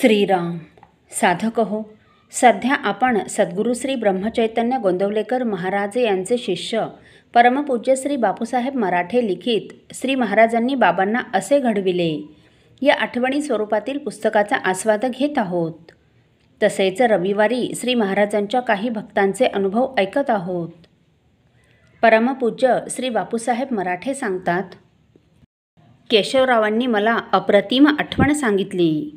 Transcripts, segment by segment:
श्रीराम साधक हो. सध्या आपण सद्गुरू श्री ब्रह्मचैतन्य गोंदवलेकर महाराज यांचे शिष्य परमपूज्य श्री बापूसाहेब मराठे लिखित श्री महाराजांनी बाबांना असे घडविले या आठवणी स्वरूपातील पुस्तकाचा आस्वाद घेत आहोत. तसेच रविवारी श्री महाराजांच्या काही भक्तांचे अनुभव ऐकत आहोत. परमपूज्य श्री बापूसाहेब मराठे सांगतात, केशवरावांनी मला अप्रतिम आठवण सांगितली.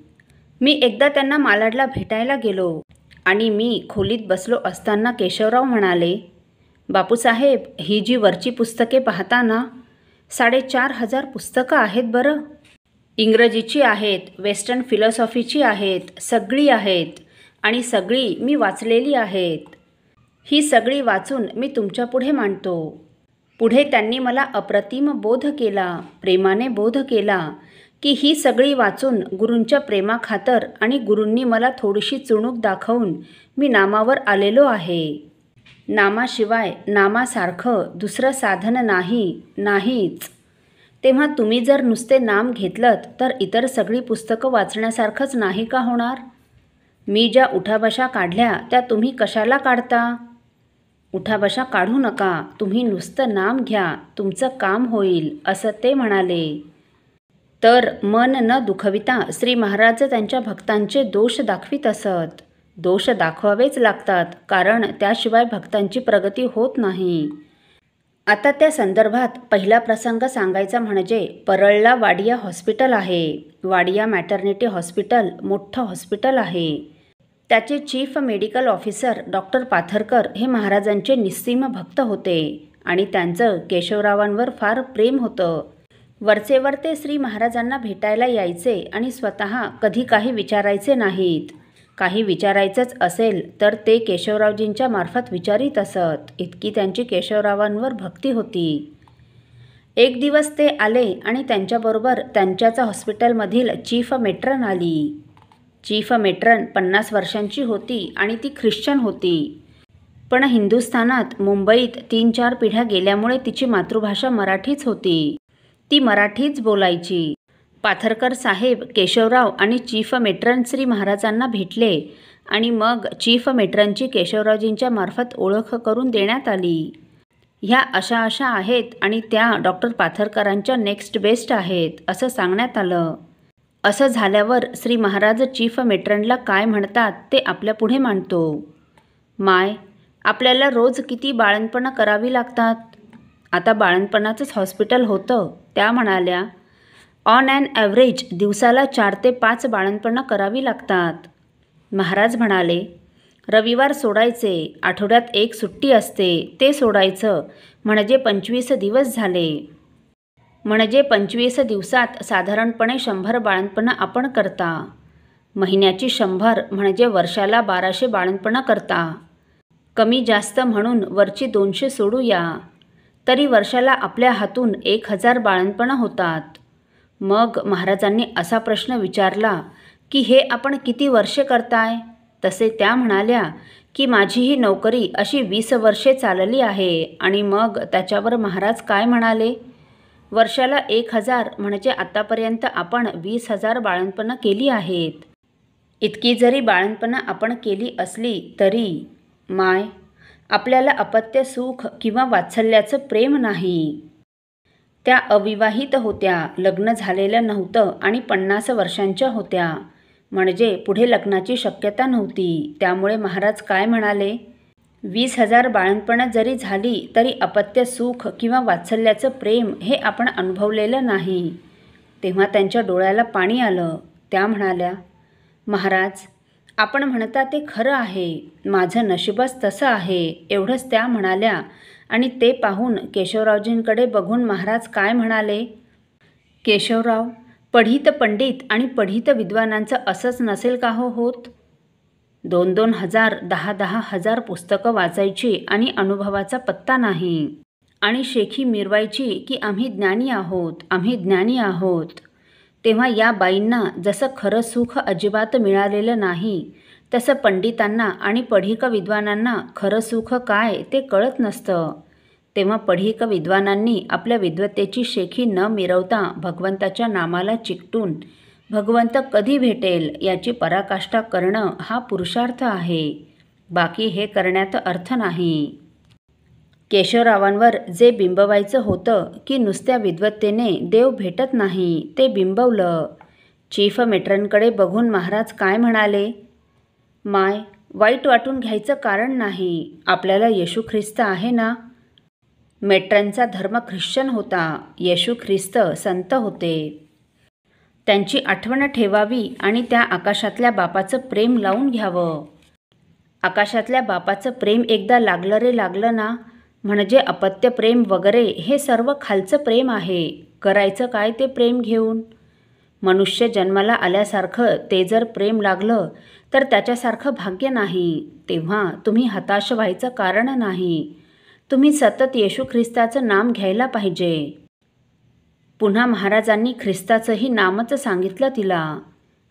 मी एकदा त्यांना मालाडला भेटायला गेलो आणि मी खोलीत बसलो असताना केशवराव म्हणाले, बापूसाहेब, ही जी वरची पुस्तके पाहता ना, 4,500 पुस्तकं आहेत बरं. इंग्रजीची आहेत, वेस्टर्न फिलॉसॉफीची आहेत, सगळी आहेत आणि सगळी मी वाचलेली आहेत. ही सगळी वाचून मी तुमच्यापुढे मांडतो. पुढे त्यांनी मला अप्रतिम बोध केला, प्रेमाने बोध केला की ही सगळी वाचून गुरूंच्या प्रेमाखातर आणि गुरूंनी मला थोडीशी चुणूक दाखवून मी नामावर आलेलो आहे. नामाशिवाय नामासारखं दुसरं साधन नाहीच. तेव्हा तुम्ही जर नुसते नाम घेतलंत तर इतर सगळी पुस्तकं वाचण्यासारखंच नाही का होणार? मी ज्या उठाबशा काढल्या त्या तुम्ही कशाला काढता? उठाबशा काढू नका, तुम्ही नुसतं नाम घ्या, तुमचं काम होईल, असं ते म्हणाले. तर मन न दुखविता श्री महाराज त्यांच्या भक्तांचे दोष दाखवित असत. दोष दाखवावेच लागतात, कारण त्याशिवाय भक्तांची प्रगती होत नाही. आता त्या संदर्भात पहिला प्रसंग सांगायचा म्हणजे परळला वाडिया हॉस्पिटल आहे. वाडिया मॅटर्निटी हॉस्पिटल मोठं हॉस्पिटल आहे. त्याचे chief medical officer doctor Patharkar हे महाराजांचे निस्सीम भक्त होते आणि त्यांचं केशवरावांवर फार प्रेम होतं. वरचेवर ते श्री महाराजांना भेटायला यायचे आणि स्वतः कधी काही विचारायचे नाहीत. काही विचारायचंच असेल तर ते केशवरावजींच्या मार्फत विचारित असत. इतकी त्यांची केशवरावांवर भक्ती होती. एक दिवस ते आले आणि त्यांच्याबरोबर त्यांच्याच हॉस्पिटलमधील चीफ मेट्रन आली. चीफ मेट्रन 50 वर्षांची होती आणि ती ख्रिश्चन होती. पण हिंदुस्थानात मुंबईत 3-4 पिढ्या गेल्यामुळे तिची मातृभाषा मराठीच होती. ती मराठीच बोलायची. पाथरकर साहेब, केशवराव आणि चीफ मेट्रन श्री महाराजांना भेटले आणि मग चीफ मेट्रनची केशवरावजींच्या मार्फत ओळख करून देण्यात आली. ह्या अशा आहेत आणि त्या डॉक्टर पाथरकरांच्या नेक्स्ट बेस्ट आहेत असं सांगण्यात आलं. असं झाल्यावर श्री महाराज चीफ मेट्रनला काय म्हणतात ते आपल्यापुढे मांडतो. माय, आपल्याला रोज किती बाळंतपणं करावी लागतात. आता बाळंतपणाचंच हॉस्पिटल होतं. त्या म्हणाल्या, ऑन ॲन ॲव्हरेज दिवसाला 4 ते 5 बाळंतपणं करावी लागतात. महाराज म्हणाले, रविवार सोडायचे, आठवड्यात 1 सुट्टी असते, ते सोडायचं, म्हणजे 25 दिवस झाले. म्हणजे 25 दिवसात साधारणपणे 100 बाळंतपणं आपण करता. महिन्याची 100 म्हणजे वर्षाला 1200 बाळंतपणं करता. कमी जास्त म्हणून वरची 200 सोडूया, तरी वर्षाला आपल्या हातून 1000 बाळंतपणं होतात. मग महाराजांनी असा प्रश्न विचारला की हे आपण किती वर्षे करताय? तसे त्या म्हणाल्या की माझी ही नोकरी अशी 20 वर्षे चालली आहे. आणि मग त्याच्यावर महाराज काय म्हणाले, वर्षाला 1000 म्हणजे आत्तापर्यंत आपण 20,000 बाळंतपणं केली आहेत. इतकी जरी बाळंतपणं आपण केली असली तरी माय, आपल्याला अपत्य सुख किंवा वात्सल्याचं प्रेम नाही. त्या अविवाहित होत्या, लग्न झालेलं नव्हतं आणि 50 वर्षांच्या होत्या, म्हणजे पुढे लग्नाची शक्यता नव्हती. त्यामुळे महाराज काय म्हणाले, 20,000 बाळंतपणं जरी झाली तरी अपत्य सुख किंवा वात्सल्याचं प्रेम हे आपण अनुभवलेलं नाही. तेव्हा त्यांच्या डोळ्याला पाणी आलं. त्या म्हणाल्या, महाराज, आपण म्हणता ते खरं आहे, माझं नशीबच तसं आहे, एवढंच त्या म्हणाल्या. आणि ते पाहून केशवरावजींकडे बघून महाराज काय म्हणाले, केशवराव, पढित पंडित आणि पढित विद्वानांचं असंच नसेल का होत? 2-2 हजार, 10-10 हजार पुस्तकं वाचायची आणि अनुभवाचा पत्ता नाही, आणि शेखी मिरवायची की आम्ही ज्ञानी आहोत, आम्ही ज्ञानी आहोत. तेव्हा या बाईंना जसं खरं सुख अजिबात मिळालेलं नाही, तसं पंडितांना आणि पढिक विद्वानांना खरं सुख काय ते कळत नसतं. तेव्हा पढिक विद्वानांनी आपल्या विद्वत्तेची शेखी न मिरवता भगवंताच्या नामाला चिकटून भगवंत कधी भेटेल याची पराकाष्ठा करणं हा पुरुषार्थ आहे. बाकी हे करण्यात अर्थ नाही. केशवरावांवर जे बिंबवायचं होतं की नुसत्या विद्वत्तेने देव भेटत नाही ते बिंबवलं. चीफ मेट्रनकडे बघून महाराज काय म्हणाले, माय, वाईट वाटून घ्यायचं कारण नाही. आपल्याला येशू ख्रिस्त आहे ना. मेट्रनचा धर्म ख्रिश्चन होता. येशू ख्रिस्त संत होते. त्यांची आठवण ठेवावी आणि त्या आकाशातल्या बापाचं प्रेम लावून घ्यावं. आकाशातल्या बापाचं प्रेम एकदा लागलं रे लागलं ना, म्हणजे अपत्य प्रेम वगैरे हे सर्व खालचं प्रेम आहे. करायचं काय ते प्रेम घेऊन? मनुष्य जन्माला आल्यासारखं ते जर प्रेम लागलं तर त्याच्यासारखं भाग्य नाही. तेव्हा तुम्ही हताश व्हायचं कारण नाही. तुम्ही सतत येशू ख्रिस्ताचं नाम घ्यायला पाहिजे. पुन्हा महाराजांनी ख्रिस्ताचंही नामच सांगितलं तिला.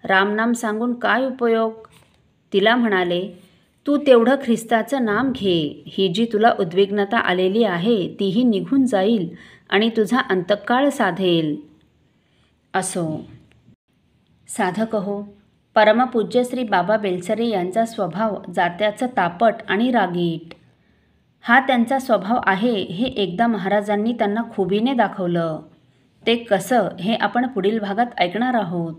रामनाम सांगून काय उपयोग? तिला म्हणाले, तू तेवढं ख्रिस्ताचं नाम घे. ही जी तुला उद्विग्नता आलेली आहे तीही निघून जाईल आणि तुझा अंतकाळ साधेल. असो. साधक हो, परमपूज्य श्री बाबा बेलसरे यांचा स्वभाव जात्याचं तापट आणि रागीट. हा त्यांचा स्वभाव आहे हे एकदा महाराजांनी त्यांना खुबीने दाखवलं. ते कसं हे आपण पुढील भागात ऐकणार आहोत.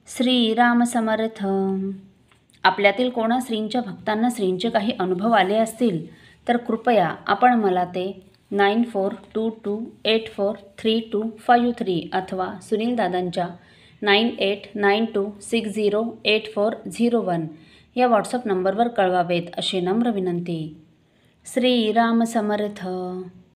श्रीराम समर्थ. आपल्यातील कोणा श्रींच्या भक्तांना श्रींचे काही अनुभव आले असतील तर कृपया आपण मला ते 9422843253 अथवा सुनील दादांच्या 9892608401 या व्हॉट्सअप नंबरवर कळवावेत अशी नम्र विनंती. श्रीराम समर्थ.